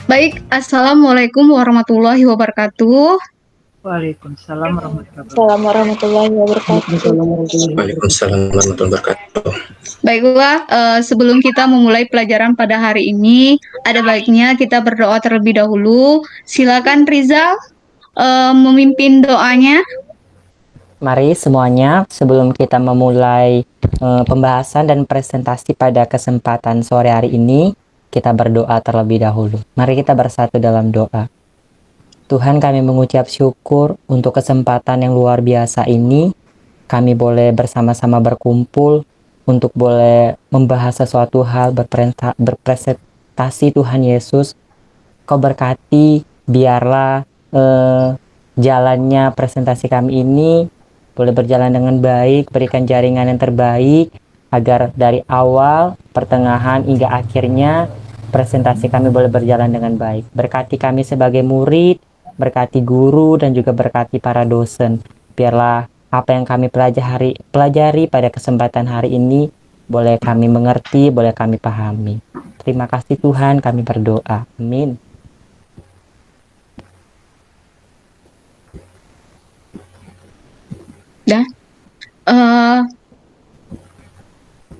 Baik, Assalamualaikum warahmatullahi wabarakatuh. Waalaikumsalam warahmatullahi wabarakatuh. Assalamualaikum warahmatullahi wabarakatuh. Waalaikumsalam warahmatullahi wabarakatuh. Baiklah, sebelum kita memulai pelajaran pada hari ini, ada baiknya kita berdoa terlebih dahulu. Silakan Rizal memimpin doanya. Mari semuanya, sebelum kita memulai pembahasan dan presentasi pada kesempatan sore hari ini, kita berdoa terlebih dahulu. Mari kita bersatu dalam doa. Tuhan, kami mengucap syukur untuk kesempatan yang luar biasa ini. Kami boleh bersama-sama berkumpul untuk boleh membahas sesuatu hal, berpresentasi Tuhan Yesus. Kau berkati, biarlah jalannya presentasi kami ini boleh berjalan dengan baik, berikan jaringan yang terbaik, agar dari awal, pertengahan, hingga akhirnya presentasi kami boleh berjalan dengan baik. Berkati kami sebagai murid, berkati guru, dan juga berkati para dosen. Biarlah apa yang kami pelajari pada kesempatan hari ini, boleh kami mengerti, boleh kami pahami. Terima kasih Tuhan, kami berdoa. Amin.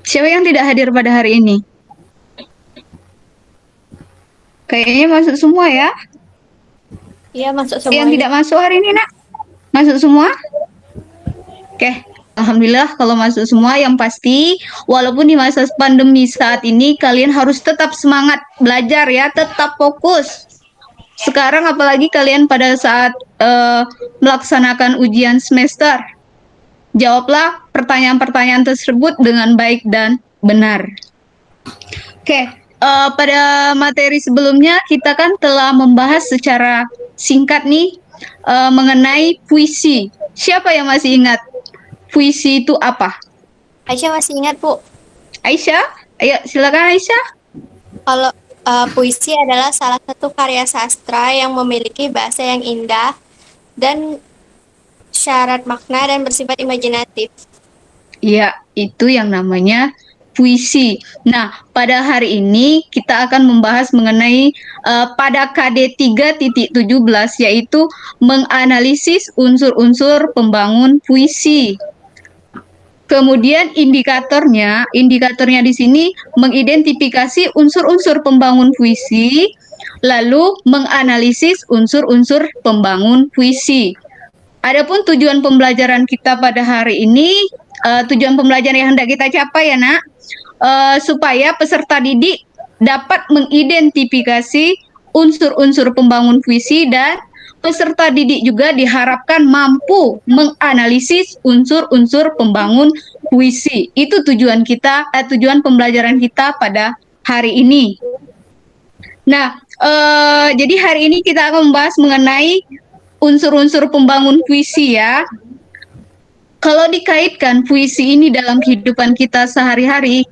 Siapa yang tidak hadir pada hari ini? Kayaknya masuk semua ya. Iya, masuk semua. Yang tidak masuk hari ini, Nak? Masuk semua? Oke. Alhamdulillah kalau masuk semua. Yang pasti, walaupun di masa pandemi saat ini, kalian harus tetap semangat belajar ya, tetap fokus. Sekarang apalagi kalian pada saat melaksanakan ujian semester. Jawablah pertanyaan-pertanyaan tersebut dengan baik dan benar. Oke, pada materi sebelumnya kita kan telah membahas secara singkat nih mengenai puisi. Siapa yang masih ingat puisi itu apa? Aisyah masih ingat, Bu? Aisyah? Ayo silakan Aisyah. Kalau puisi adalah salah satu karya sastra yang memiliki bahasa yang indah dan syarat makna dan bersifat imajinatif. Iya, itu yang namanya puisi. Nah, pada hari ini kita akan membahas mengenai pada KD 3.17 yaitu menganalisis unsur-unsur pembangun puisi. Kemudian indikatornya di sini mengidentifikasi unsur-unsur pembangun puisi, lalu menganalisis unsur-unsur pembangun puisi. Adapun tujuan pembelajaran kita pada hari ini, tujuan pembelajaran yang hendak kita capai ya Nak, supaya peserta didik dapat mengidentifikasi unsur-unsur pembangun puisi dan peserta didik juga diharapkan mampu menganalisis unsur-unsur pembangun puisi. Itu tujuan kita, tujuan pembelajaran kita pada hari ini. Nah, jadi hari ini kita akan membahas mengenai unsur-unsur pembangun puisi ya. Kalau dikaitkan puisi ini dalam kehidupan kita sehari-hari,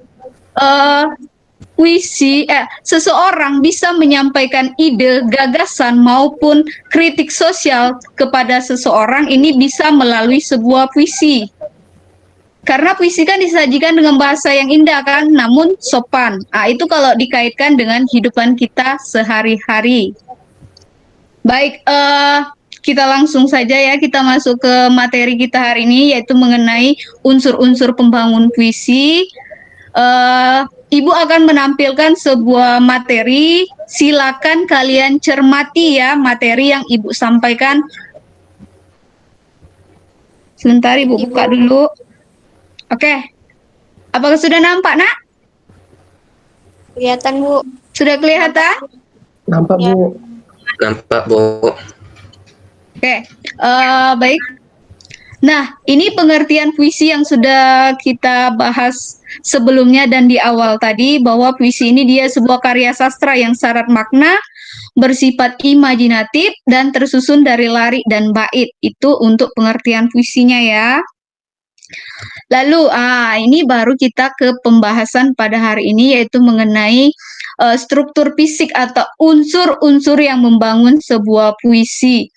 seseorang bisa menyampaikan ide, gagasan maupun kritik sosial kepada seseorang ini bisa melalui sebuah puisi. Karena puisi kan disajikan dengan bahasa yang indah kan, namun sopan. Itu kalau dikaitkan dengan kehidupan kita sehari-hari. Baik, kita langsung saja ya, kita masuk ke materi kita hari ini, yaitu mengenai unsur-unsur pembangun puisi. Ibu akan menampilkan sebuah materi, silakan kalian cermati ya materi yang Ibu sampaikan. Sebentar Ibu buka dulu. Oke, apakah sudah nampak Nak? Kelihatan, Bu. Sudah kelihatan? Nampak, Bu. Nampak, Bu. Oke, baik. Nah, ini pengertian puisi yang sudah kita bahas sebelumnya dan di awal tadi, bahwa puisi ini dia sebuah karya sastra yang syarat makna, bersifat imajinatif, dan tersusun dari larik dan bait. Itu untuk pengertian puisinya ya. Lalu, ini baru kita ke pembahasan pada hari ini, yaitu mengenai struktur fisik atau unsur-unsur yang membangun sebuah puisi.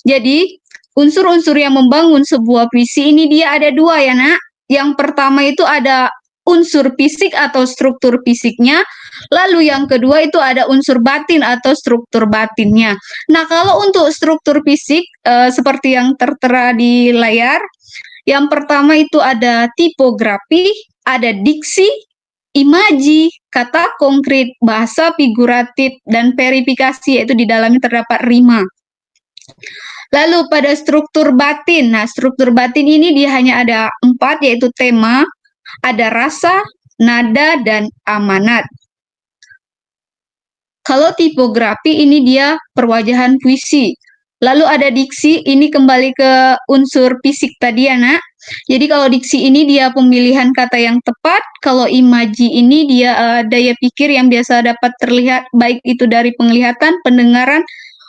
Jadi, unsur-unsur yang membangun sebuah puisi ini dia ada dua ya Nak. Yang pertama itu ada unsur fisik atau struktur fisiknya. Lalu yang kedua itu ada unsur batin atau struktur batinnya. Nah, kalau untuk struktur fisik seperti yang tertera di layar, yang pertama itu ada tipografi, ada diksi, imaji, kata konkret, bahasa figuratif, dan verifikasi, yaitu di dalamnya terdapat rima. Lalu pada struktur batin, nah struktur batin ini dia hanya ada 4, yaitu tema, ada rasa, nada, dan amanat. Kalau tipografi ini dia perwajahan puisi. Lalu ada diksi, ini kembali ke unsur fisik tadi ya nak. Jadi kalau diksi ini dia pemilihan kata yang tepat, kalau imaji ini dia daya pikir yang biasa dapat terlihat baik itu dari penglihatan, pendengaran,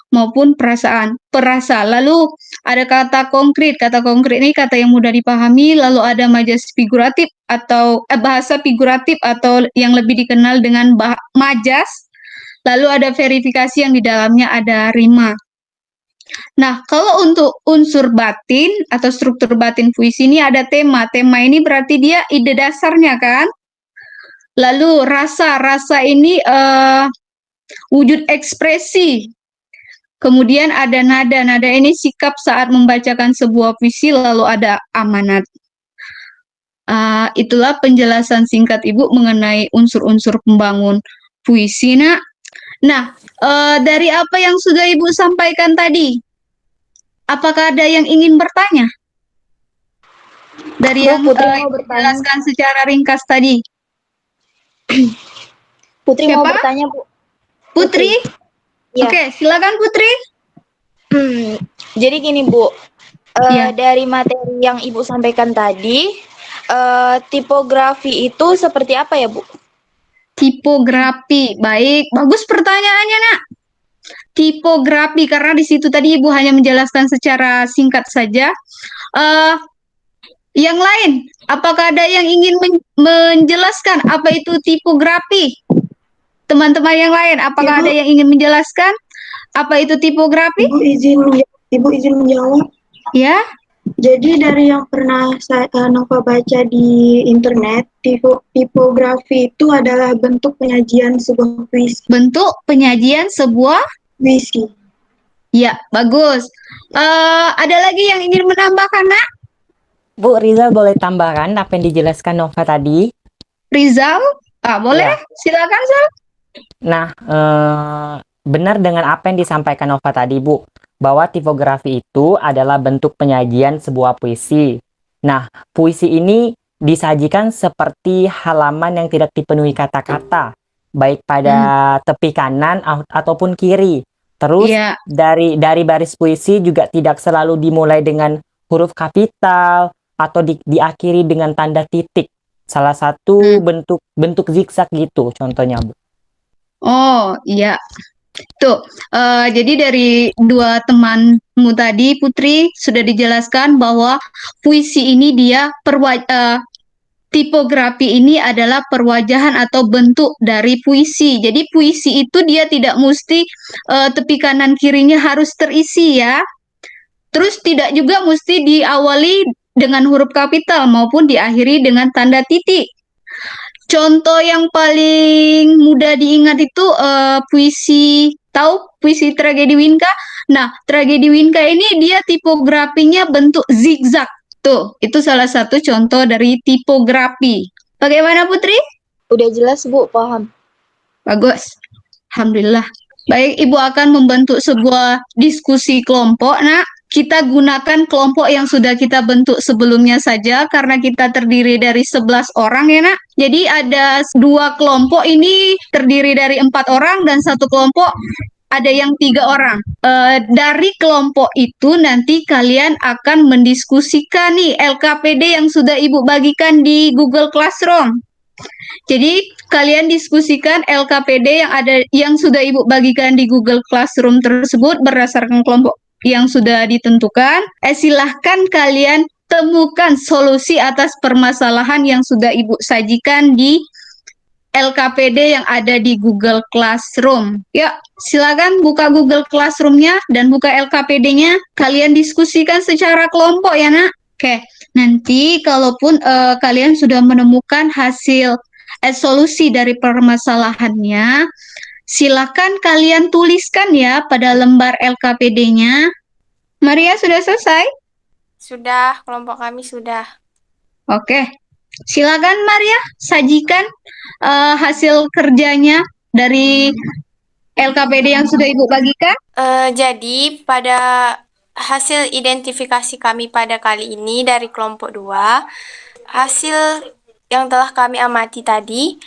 maupun perasa. Lalu ada kata konkret ini kata yang mudah dipahami. Lalu ada majas figuratif atau bahasa figuratif atau yang lebih dikenal dengan majas. Lalu ada verifikasi yang di dalamnya ada rima. Nah, kalau untuk unsur batin atau struktur batin puisi ini ada tema. Tema ini berarti dia ide dasarnya kan? Lalu rasa ini wujud ekspresi. Kemudian ada nada ini sikap saat membacakan sebuah puisi. Lalu ada amanat. Itulah penjelasan singkat Ibu mengenai unsur-unsur pembangun puisi nak. Nah, dari apa yang sudah Ibu sampaikan tadi, apakah ada yang ingin bertanya? Dari yang Ibu jelaskan secara ringkas tadi. Putri Siapa? mau bertanya, Bu. Putri? Ya. Oke, silakan Putri. Jadi gini, Bu. Iya. Dari materi yang Ibu sampaikan tadi, tipografi itu seperti apa ya, Bu? Tipografi, baik, bagus pertanyaannya nak. Tipografi, karena di situ tadi Ibu hanya menjelaskan secara singkat saja. Yang lain, apakah ada yang ingin menjelaskan apa itu tipografi? Teman-teman yang lain, apakah ada yang ingin menjelaskan apa itu tipografi? Ibu izin menjawab. Ya. Jadi dari yang pernah Nova baca di internet, tipografi itu adalah bentuk penyajian sebuah puisi. Bentuk penyajian sebuah puisi. Ya, bagus. Ada lagi yang ingin menambahkan, nak? Bu Rizal boleh tambahkan apa yang dijelaskan Nova tadi? Rizal? Boleh. Ya. Silakan, Sal. Nah, benar dengan apa yang disampaikan Nova tadi, Bu, bahwa tipografi itu adalah bentuk penyajian sebuah puisi. Nah, puisi ini disajikan seperti halaman yang tidak dipenuhi kata-kata, baik pada tepi kanan ataupun kiri. Terus dari baris puisi juga tidak selalu dimulai dengan huruf kapital atau diakhiri dengan tanda titik. Salah satu bentuk zigzag gitu contohnya, Bu. Oh, iya. Tuh, jadi dari dua temanmu tadi, Putri, sudah dijelaskan bahwa puisi ini dia tipografi ini adalah perwajahan atau bentuk dari puisi. Jadi puisi itu dia tidak mesti tepi kanan kirinya harus terisi ya. Terus tidak juga mesti diawali dengan huruf kapital maupun diakhiri dengan tanda titik. Contoh yang paling mudah diingat itu puisi tragedi Winka. Nah, tragedi Winka ini dia tipografinya bentuk zigzag. Tuh, itu salah satu contoh dari tipografi. Bagaimana Putri? Udah jelas, Bu, paham. Bagus. Alhamdulillah. Baik, Ibu akan membentuk sebuah diskusi kelompok. Nah, kita gunakan kelompok yang sudah kita bentuk sebelumnya saja karena kita terdiri dari 11 orang ya nak. Jadi ada 2 kelompok ini terdiri dari 4 orang dan 1 kelompok ada yang 3 orang. Dari kelompok itu nanti kalian akan mendiskusikan nih LKPD yang sudah Ibu bagikan di Google Classroom. Jadi kalian diskusikan LKPD yang sudah Ibu bagikan di Google Classroom tersebut berdasarkan kelompok yang sudah ditentukan. Silahkan kalian temukan solusi atas permasalahan yang sudah Ibu sajikan di LKPD yang ada di Google Classroom. Ya, silakan buka Google Classroom-nya dan buka LKPD-nya. Kalian diskusikan secara kelompok ya, nak. Oke, nanti kalaupun kalian sudah menemukan hasil solusi dari permasalahannya, silakan kalian tuliskan ya pada lembar LKPD-nya. Maria sudah selesai? Sudah, kelompok kami sudah. Oke, silakan Maria sajikan hasil kerjanya dari LKPD yang sudah Ibu bagikan. Jadi pada hasil identifikasi kami pada kali ini dari kelompok 2, hasil yang telah kami amati tadi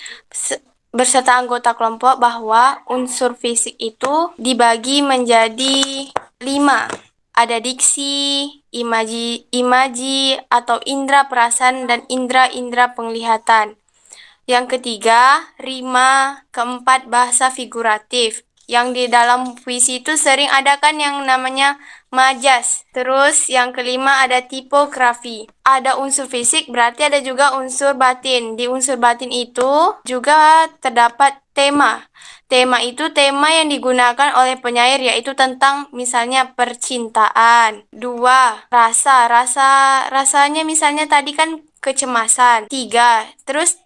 berserta anggota kelompok bahwa unsur fisik itu dibagi menjadi 5. Ada diksi, imaji atau indera perasaan dan indera penglihatan. Yang ketiga, rima. Keempat, bahasa figuratif. Yang di dalam puisi itu sering ada kan yang namanya majas. Terus yang kelima ada tipografi. Ada unsur fisik, berarti ada juga unsur batin. Di unsur batin itu juga terdapat tema. Tema itu tema yang digunakan oleh penyair, yaitu tentang misalnya percintaan. 2, rasa. Rasanya misalnya tadi kan kecemasan. 3, terus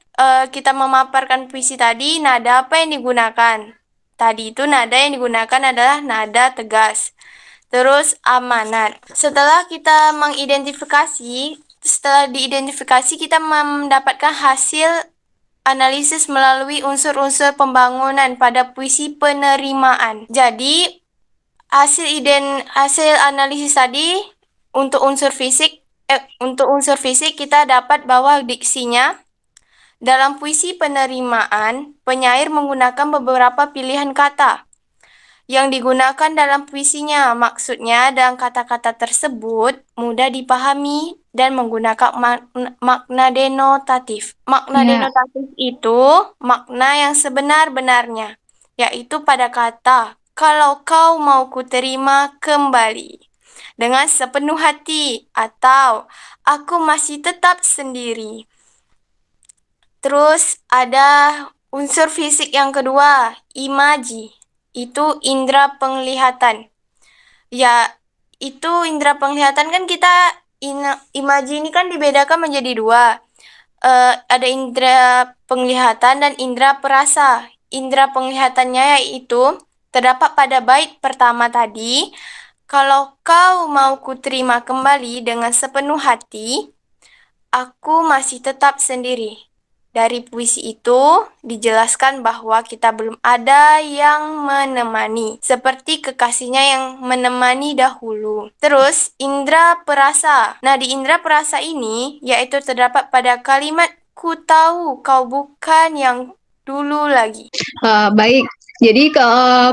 kita memaparkan puisi tadi, nada apa yang digunakan? Tadi itu nada yang digunakan adalah nada tegas. Terus amanat. Setelah diidentifikasi kita mendapatkan hasil analisis melalui unsur-unsur pembangunan pada puisi penerimaan. Jadi hasil analisis tadi untuk unsur fisik kita dapat bahwa diksinya dalam puisi penerimaan, penyair menggunakan beberapa pilihan kata yang digunakan dalam puisinya. Maksudnya, dalam kata-kata tersebut mudah dipahami dan menggunakan makna denotatif. Makna denotatif itu makna yang sebenar-benarnya, yaitu pada kata, kalau kau mau kuterima kembali dengan sepenuh hati, atau aku masih tetap sendiri. Terus ada unsur fisik yang kedua, imaji. Itu indera penglihatan. Ya, itu indera penglihatan kan kita, imaji ini kan dibedakan menjadi 2. Ada indera penglihatan dan indera perasa. Indera penglihatannya yaitu terdapat pada bait pertama tadi, kalau kau mau kuterima kembali dengan sepenuh hati, aku masih tetap sendiri. Dari puisi itu dijelaskan bahwa kita belum ada yang menemani, seperti kekasihnya yang menemani dahulu. Terus indera perasa. Nah, di indera perasa ini yaitu terdapat pada kalimat ku tahu kau bukan yang dulu lagi. Baik. Jadi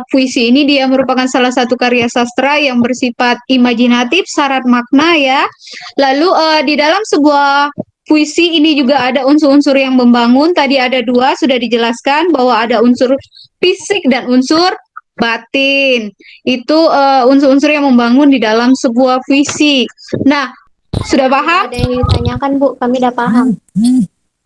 puisi ini dia merupakan salah satu karya sastra yang bersifat imajinatif, syarat makna ya. Lalu di dalam sebuah puisi ini juga ada unsur-unsur yang membangun. Tadi ada 2 sudah dijelaskan bahwa ada unsur fisik dan unsur batin. Itu unsur-unsur yang membangun di dalam sebuah puisi. Nah, sudah paham? Ada yang ditanyakan, Bu. Kami udah paham.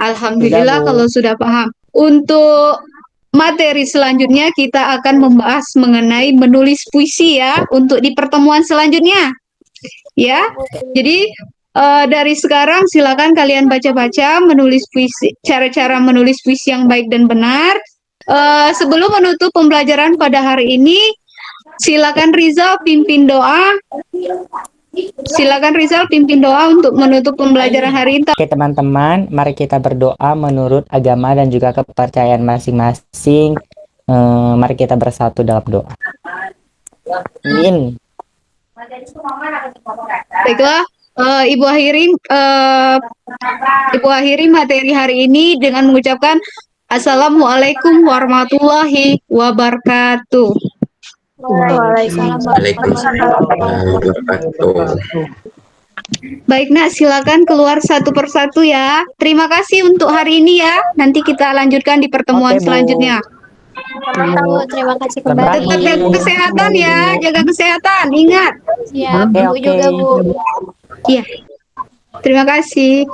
Alhamdulillah Sudah, Bu. kalau sudah paham. Untuk materi selanjutnya kita akan membahas mengenai menulis puisi ya untuk di pertemuan selanjutnya. Ya. Jadi dari sekarang silakan kalian baca-baca menulis puisi, cara-cara menulis puisi yang baik dan benar. Sebelum menutup pembelajaran pada hari ini, silakan Rizal pimpin doa. Silakan Rizal pimpin doa untuk menutup pembelajaran hari ini. Oke teman-teman, mari kita berdoa menurut agama dan juga kepercayaan masing-masing. Mari kita bersatu dalam doa. Amin. Baiklah, Ibu akhiri materi hari ini dengan mengucapkan Assalamualaikum warahmatullahi wabarakatuh. Waalaikumsalam warahmatullahi wabarakatuh. Baik Nak, silakan keluar satu persatu ya. Terima kasih untuk hari ini ya. Nanti kita lanjutkan di pertemuan Oke, Bu. selanjutnya. Sama-sama, terima kasih kembali. Tetap jaga kesehatan ya, jaga kesehatan. Ingat. Siap, Oke, Bu oke. juga, Bu. Iya. Terima kasih.